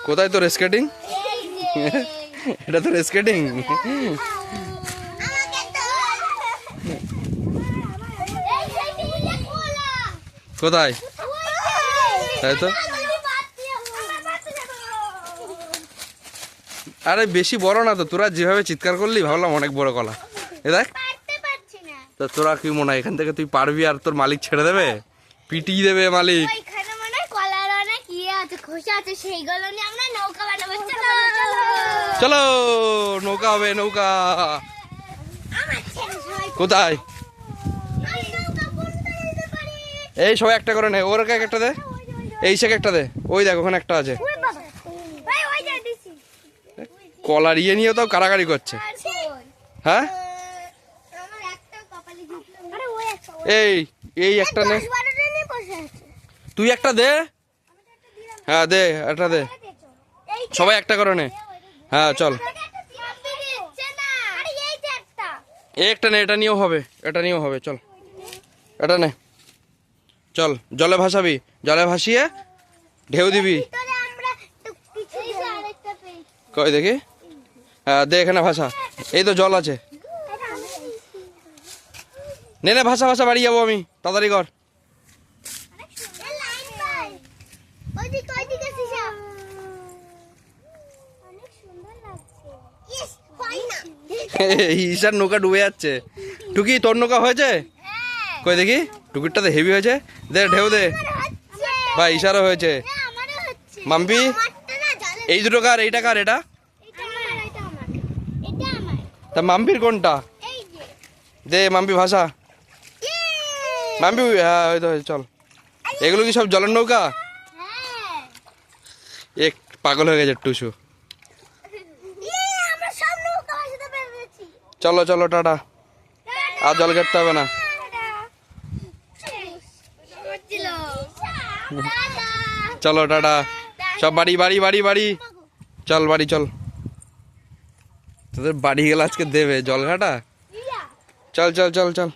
কোথায় তোর স্কেটিং? এটা তোর স্কেটিং? কোথায়? তাই তো। আরে বেশি বড় না তো, তোরা যেভাবে চিৎকার করলি ভাবলাম অনেক বড় কলা। এ দেখ তো, তোরা কি মনে হয় এখান থেকে তুই পারবি আর তোর মালিক ছেড়ে দেবে? পিটিয়ে দেবে মালিক। চলো নৌকা হবে, নৌকা। কোথায়? এই সবাই একটা করে নে, ওর একটা দে, এই শেখ একটা দে, ওই দেখ ওখানে একটা আছে। কলার ইয়ে নিয়ে তো কারাকারি করছে। হ্যাঁ এই এই একটা নে, তুই একটা দে। হ্যাঁ দে, একটা দে, সবাই একটা করে নে। হ্যাঁ চল, একটা নে, এটা নিয়েও হবে, এটা নিয়েও হবে। চল এটা নে, চল জলে ভাসাবি, জলে ভাসিয়ে ঢেউ দিবি। কই দেখি? হ্যাঁ দে, এখানে ভাসা, এই তো জল আছে। নে নে ভাসা ভাসা, বাড়ি যাবো আমি, তাড়াতাড়ি কর। ঈশার নৌকা ডুবে যাচ্ছে। টুকি তোর নৌকা হয়েছে? কই দেখি, টুকিরটাতে হেভি হয়েছে, দে ঢেউ দে। ভাই ঈশারও হয়েছে। মাম্পি এই দুটো কার? এইটা কার? এটা তা মাম্পির কোনটা? দে মাম্পি ভাষা, মাম্পি। হ্যাঁ ওই তো, চল। এগুলো কি সব জলের নৌকা? এক পাগল হয়ে গেছে টুসু। চলো চলো টাটা, আর জল কাটতে হবে না। চলো টাটা সব, বাড়ি বাড়ি বাড়ি বাড়ি, চল বাড়ি চল। তোদের বাড়ি গেলে আজকে দেবে জল ঘাটা। চল চল চল চল।